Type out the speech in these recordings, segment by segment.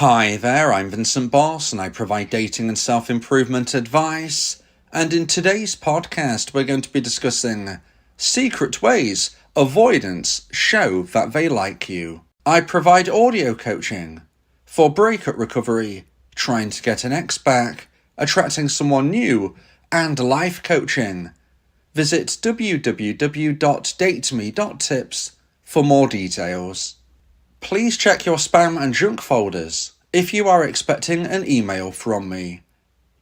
Hi there, I'm Vincent Bos and I provide dating and self-improvement advice. And in today's podcast, we're going to be discussing secret ways avoidants show that they like you. I provide audio coaching for breakup recovery, trying to get an ex back, attracting someone new, and life coaching. Visit www.dateme.tips for more details. Please check your spam and junk folders if you are expecting an email from me.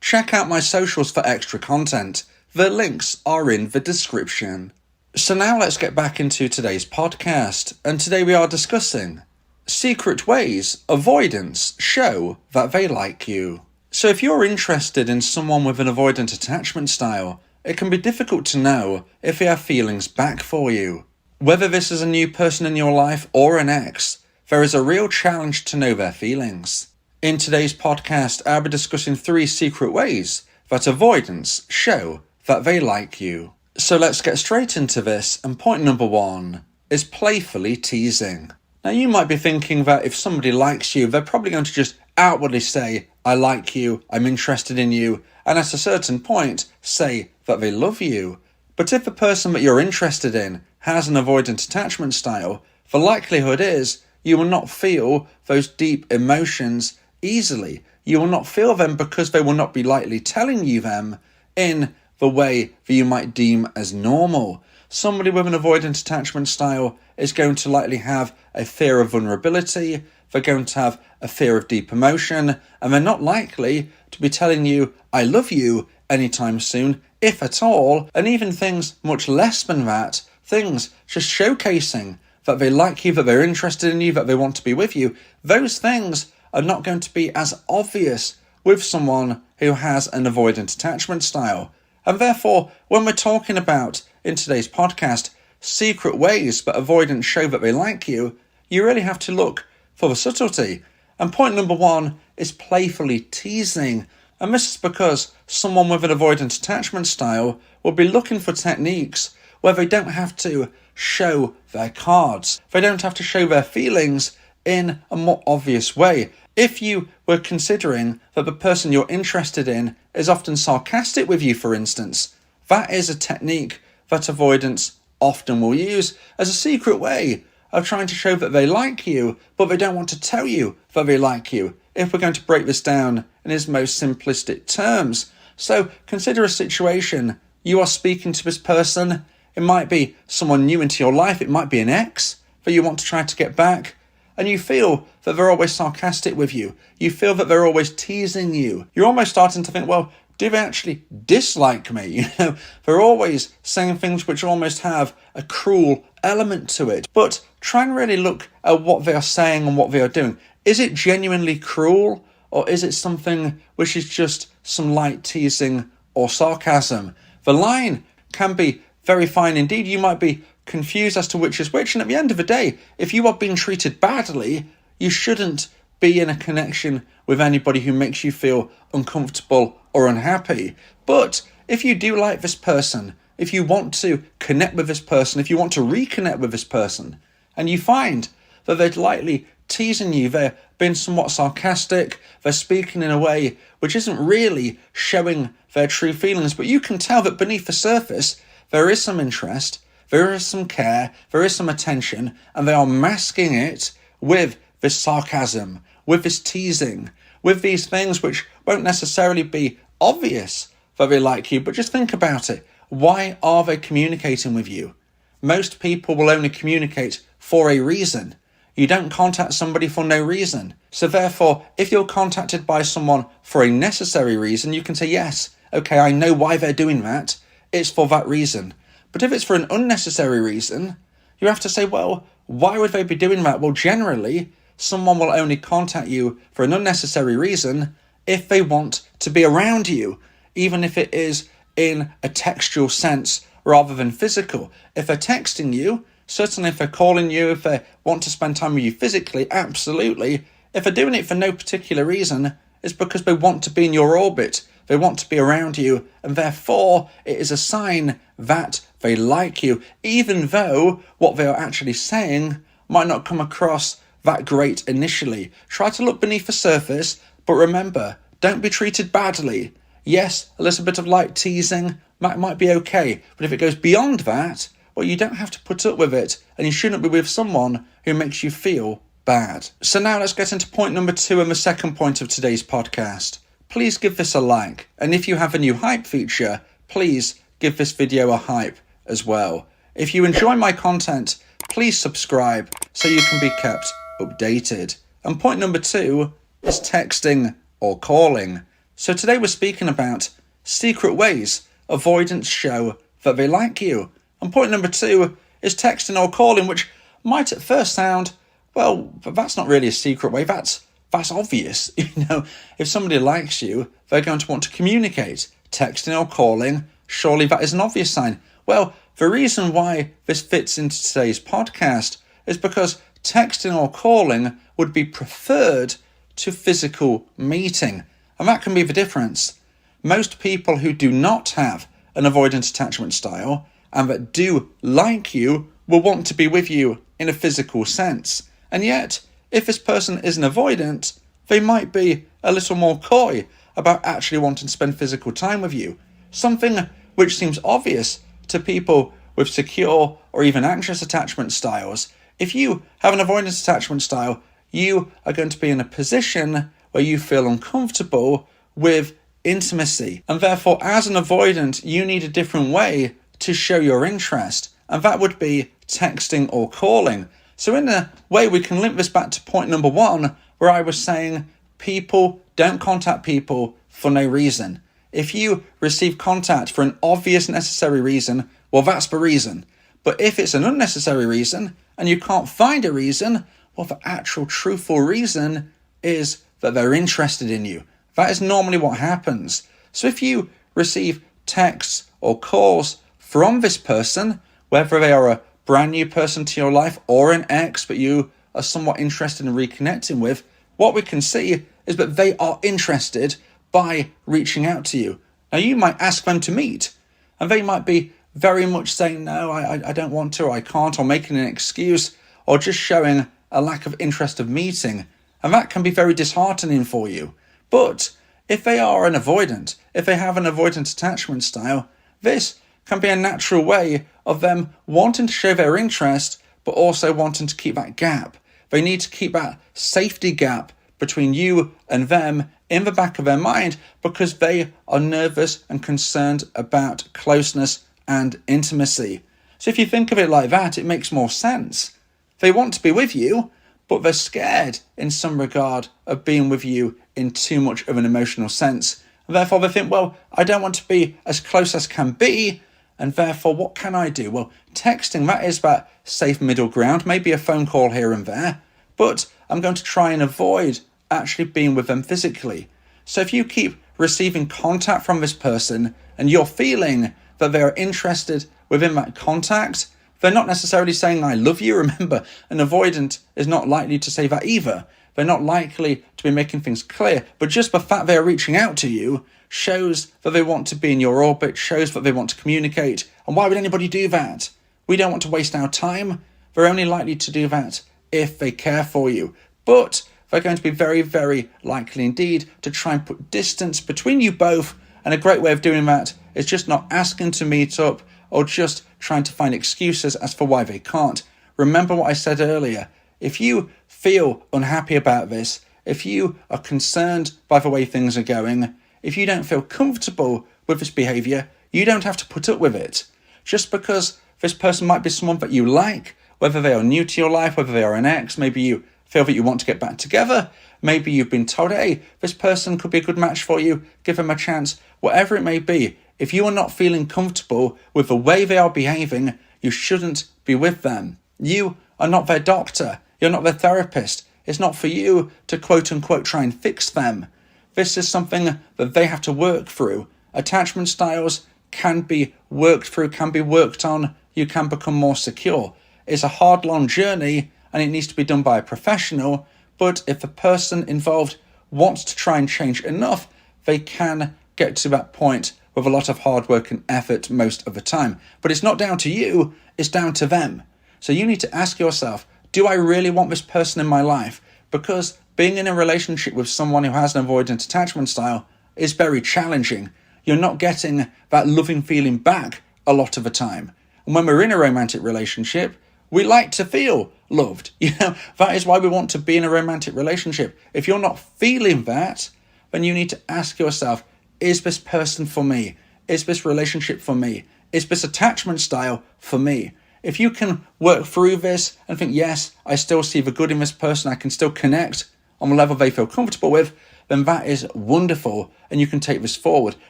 Check out my socials for extra content. The links are in the description. So now let's get back into today's podcast, and today we are discussing secret ways avoidants show that they like you. So if you're interested in someone with an avoidant attachment style, it can be difficult to know if they have feelings back for you. Whether this is a new person in your life or an ex, there is a real challenge to know their feelings. In today's podcast, I'll be discussing 3 secret ways that avoidants show that they like you. So let's get straight into this, and point number 1 is playfully teasing. Now you might be thinking that if somebody likes you, they're probably going to just outwardly say, I like you, I'm interested in you, and at a certain point say that they love you. But if the person that you're interested in has an avoidant attachment style, the likelihood is you will not feel those deep emotions easily. You will not feel them because they will not be likely telling you them in the way that you might deem as normal. Somebody with an avoidant attachment style is going to likely have a fear of vulnerability, they're going to have a fear of deep emotion, and they're not likely to be telling you, I love you, anytime soon, if at all, and even things much less than that, things just showcasing that they like you, that they're interested in you, that they want to be with you, those things are not going to be as obvious with someone who has an avoidant attachment style. And therefore, when we're talking about, in today's podcast, secret ways that avoidants show that they like you, you really have to look for the subtlety. And point number 1 is playfully teasing. And this is because someone with an avoidant attachment style will be looking for techniques where they don't have to show their cards. They don't have to show their feelings in a more obvious way. If you were considering that the person you're interested in is often sarcastic with you, for instance, that is a technique that avoidants often will use as a secret way of trying to show that they like you, but they don't want to tell you that they like you, if we're going to break this down in its most simplistic terms. So consider a situation. You are speaking to this person. It might be someone new into your life. It might be an ex that you want to try to get back. And you feel that they're always sarcastic with you. You feel that they're always teasing you. You're almost starting to think, well, do they actually dislike me? They're always saying things which almost have a cruel element to it. But try and really look at what they are saying and what they are doing. Is it genuinely cruel, or is it something which is just some light teasing or sarcasm? The line can be very fine indeed. You might be confused as to which is which, and at the end of the day, if you are being treated badly, you shouldn't be in a connection with anybody who makes you feel uncomfortable or unhappy. But if you do like this person, if you want to connect with this person, if you want to reconnect with this person, and you find that they're lightly teasing you, they're being somewhat sarcastic, they're speaking in a way which isn't really showing their true feelings, but you can tell that beneath the surface there is some interest, there is some care, there is some attention, and they are masking it with this sarcasm, with this teasing, with these things which won't necessarily be obvious that they like you, but just think about it. Why are they communicating with you? Most people will only communicate for a reason. You don't contact somebody for no reason. So therefore, if you're contacted by someone for a necessary reason, you can say, yes, okay, I know why they're doing that. It's for that reason. But if it's for an unnecessary reason, you have to say, well, why would they be doing that? Well, generally, someone will only contact you for an unnecessary reason if they want to be around you, even if it is in a textual sense rather than physical. If they're texting you, certainly if they're calling you, if they want to spend time with you physically, absolutely. If they're doing it for no particular reason, it's because they want to be in your orbit. They want to be around you, and therefore it is a sign that they like you, even though what they are actually saying might not come across that great initially. Try to look beneath the surface, but remember, don't be treated badly. Yes, a little bit of light teasing might be okay, but if it goes beyond that, well, you don't have to put up with it, and you shouldn't be with someone who makes you feel bad. So now let's get into point number 2 and the second point of today's podcast. Please give this a like, and if you have a new hype feature, please give this video a hype as well. If you enjoy my content, please subscribe so you can be kept updated. And point number 2 is texting or calling. So today we're speaking about secret ways avoidants show that they like you. And point number 2 is texting or calling, which might at first sound, well, that's not really a secret way. That's obvious. If somebody likes you, they're going to want to communicate. Texting or calling, surely that is an obvious sign. Well, the reason why this fits into today's podcast is because texting or calling would be preferred to physical meeting. And that can be the difference. Most people who do not have an avoidant attachment style and that do like you will want to be with you in a physical sense. And yet, if this person is an avoidant, they might be a little more coy about actually wanting to spend physical time with you. Something which seems obvious to people with secure or even anxious attachment styles. If you have an avoidance attachment style, you are going to be in a position where you feel uncomfortable with intimacy. And therefore, as an avoidant, you need a different way to show your interest. And that would be texting or calling. So in a way, we can link this back to point number 1, where I was saying people don't contact people for no reason. If you receive contact for an obvious necessary reason, well, that's the reason. But if it's an unnecessary reason and you can't find a reason, well, the actual truthful reason is that they're interested in you. That is normally what happens. So if you receive texts or calls from this person, whether they are a brand new person to your life or an ex that you are somewhat interested in reconnecting with, what we can see is that they are interested by reaching out to you. Now, you might ask them to meet, and they might be very much saying, no, I don't want to, or I can't, or making an excuse, or just showing a lack of interest of meeting. And that can be very disheartening for you. But if they are an avoidant, if they have an avoidant attachment style, this can be a natural way of them wanting to show their interest, but also wanting to keep that gap. They need to keep that safety gap between you and them in the back of their mind because they are nervous and concerned about closeness and intimacy. So if you think of it like that, it makes more sense. They want to be with you, but they're scared in some regard of being with you in too much of an emotional sense. And therefore they think, well, I don't want to be as close as can be, and therefore what can I do? Well, texting, that is that safe middle ground, maybe a phone call here and there, but I'm going to try and avoid actually being with them physically. So if you keep receiving contact from this person and you're feeling that they're interested within that contact, they're not necessarily saying I love you. Remember, an avoidant is not likely to say that either. They're not likely to be making things clear, but just the fact they're reaching out to you shows that they want to be in your orbit, shows that they want to communicate. And why would anybody do that? We don't want to waste our time. They're only likely to do that if they care for you. But they're going to be very, very likely indeed to try and put distance between you both. And a great way of doing that is just not asking to meet up or just trying to find excuses as for why they can't. Remember what I said earlier. If you feel unhappy about this, if you are concerned by the way things are going, if you don't feel comfortable with this behaviour, you don't have to put up with it. Just because this person might be someone that you like, whether they are new to your life, whether they are an ex, maybe you feel that you want to get back together, maybe you've been told, hey, this person could be a good match for you, give them a chance, whatever it may be. If you are not feeling comfortable with the way they are behaving, you shouldn't be with them. You are not their doctor. You're not their therapist. It's not for you to quote unquote try and fix them. This is something that they have to work through. Attachment styles can be worked through, can be worked on. You can become more secure. It's a hard, long journey and it needs to be done by a professional. But if the person involved wants to try and change enough, they can get to that point with a lot of hard work and effort most of the time. But it's not down to you, it's down to them. So you need to ask yourself, Do I really want this person in my life? Because being in a relationship with someone who has an avoidant attachment style is very challenging. You're not getting that loving feeling back a lot of the time. And when we're in a romantic relationship, we like to feel loved. That is why we want to be in a romantic relationship. If you're not feeling that, then you need to ask yourself, is this person for me? Is this relationship for me? Is this attachment style for me? If you can work through this and think, yes, I still see the good in this person, I can still connect on the level they feel comfortable with, then that is wonderful and you can take this forward.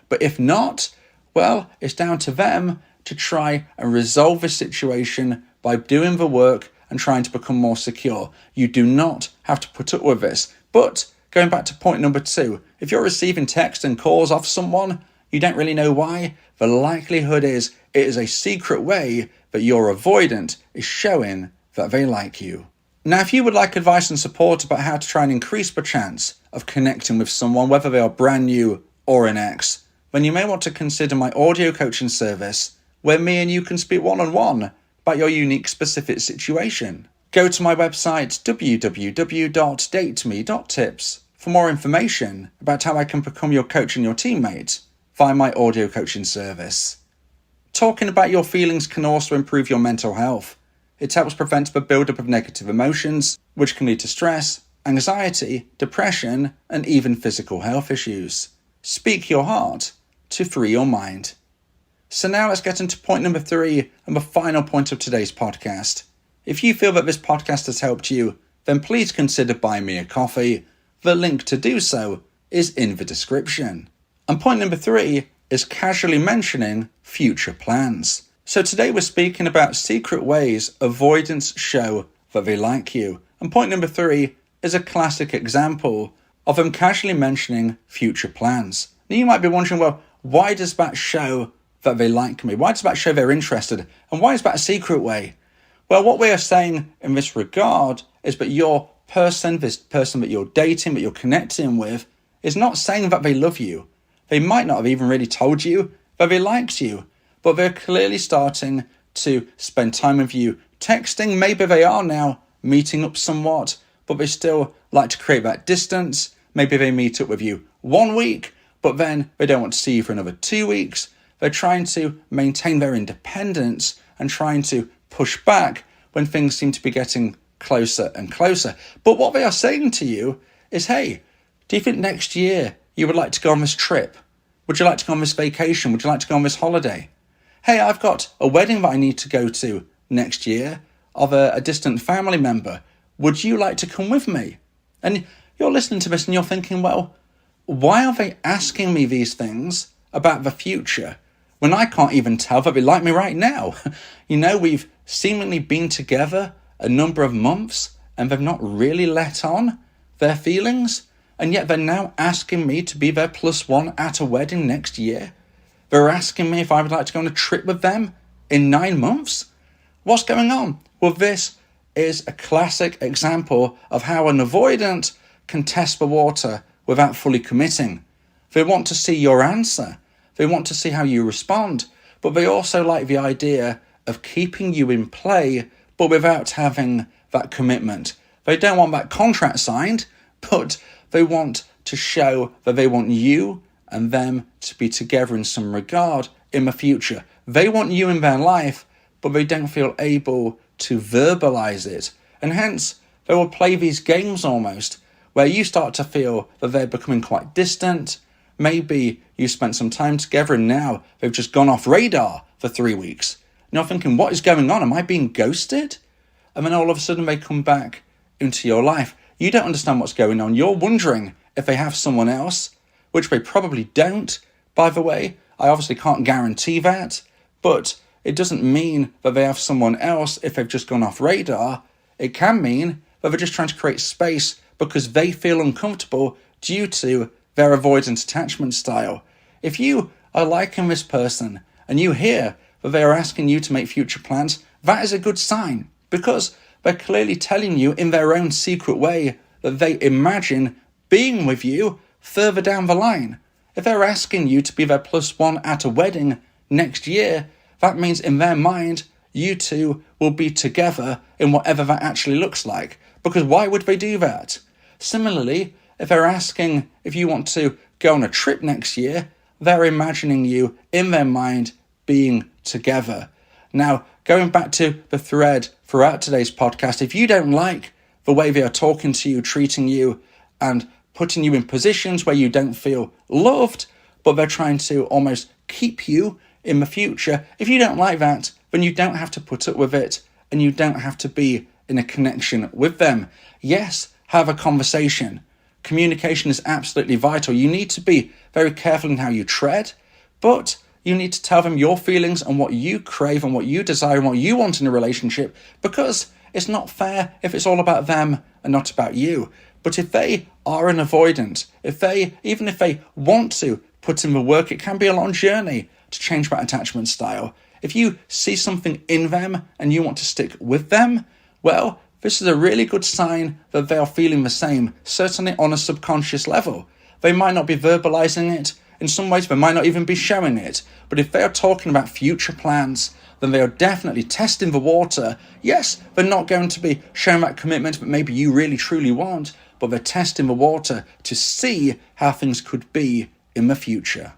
But if not, well, it's down to them to try and resolve this situation by doing the work and trying to become more secure. You do not have to put up with this. But going back to point number 2, if you're receiving text and calls off someone, you don't really know why, the likelihood is it is a secret way that your avoidant is showing that they like you. Now, if you would like advice and support about how to try and increase the chance of connecting with someone, whether they are brand new or an ex, then you may want to consider my audio coaching service, where me and you can speak one-on-one about your unique specific situation. Go to my website www.dateme.tips for more information about how I can become your coach and your teammate via my audio coaching service. Talking about your feelings can also improve your mental health. It helps prevent the buildup of negative emotions, which can lead to stress, anxiety, depression, and even physical health issues. Speak your heart to free your mind. So now let's get into point number 3 and the final point of today's podcast. If you feel that this podcast has helped you, then please consider buying me a coffee. The link to do so is in the description. And point number 3 is casually mentioning future plans. So today we're speaking about secret ways avoidants show that they like you. And point number 3 is a classic example of them casually mentioning future plans. Now you might be wondering, well, why does that show that they like me? Why does that show they're interested? And why is that a secret way? Well, what we are saying in this regard is that your person, this person that you're dating, that you're connecting with, is not saying that they love you. They might not have even really told you that they liked you, but they're clearly starting to spend time with you, texting. Maybe they are now meeting up somewhat, but they still like to create that distance. Maybe they meet up with you 1 week, but then they don't want to see you for another 2 weeks. They're trying to maintain their independence and trying to push back when things seem to be getting closer and closer. But what they are saying to you is, hey, do you think next year you would like to go on this trip? Would you like to go on this vacation? Would you like to go on this holiday? Hey, I've got a wedding that I need to go to next year of a distant family member. Would you like to come with me? And you're listening to this and you're thinking, well, why are they asking me these things about the future when I can't even tell that they like me right now? We've seemingly been together a number of months and they've not really let on their feelings. And yet they're now asking me to be their +1 at a wedding next year. They're asking me if I would like to go on a trip with them in 9 months. What's going on? Well, this is a classic example of how an avoidant can test the water without fully committing. They want to see your answer. They want to see how you respond. But they also like the idea of keeping you in play, but without having that commitment. They don't want that contract signed, but they want to show that they want you and them to be together in some regard in the future. They want you in their life, but they don't feel able to verbalize it. And hence, they will play these games almost, where you start to feel that they're becoming quite distant. Maybe you spent some time together and now they've just gone off radar for 3 weeks. And you're thinking, what is going on? Am I being ghosted? And then all of a sudden they come back into your life. You don't understand what's going on. You're wondering if they have someone else, which they probably don't. By the way, I obviously can't guarantee that, but it doesn't mean that they have someone else if they've just gone off radar. It can mean that they're just trying to create space because they feel uncomfortable due to their avoidant attachment style. If you are liking this person and you hear that they are asking you to make future plans, that is a good sign because they're clearly telling you in their own secret way that they imagine being with you further down the line. If they're asking you to be their +1 at a wedding next year, that means in their mind you two will be together in whatever that actually looks like. Because why would they do that? Similarly, if they're asking if you want to go on a trip next year, they're imagining you in their mind being together. Now, going back to the thread throughout today's podcast, if you don't like the way they are talking to you, treating you, and putting you in positions where you don't feel loved, but they're trying to almost keep you in the future, if you don't like that, then you don't have to put up with it, and you don't have to be in a connection with them. Yes, have a conversation. Communication is absolutely vital. You need to be very careful in how you tread, but you need to tell them your feelings and what you crave and what you desire and what you want in a relationship, because it's not fair if it's all about them and not about you. But if they are an avoidant, even if they want to put in the work, it can be a long journey to change that attachment style. If you see something in them and you want to stick with them, well, this is a really good sign that they are feeling the same, certainly on a subconscious level. They might not be verbalizing it. In some ways, they might not even be showing it. But if they are talking about future plans, then they are definitely testing the water. Yes, they're not going to be showing that commitment that maybe you really truly want, but they're testing the water to see how things could be in the future.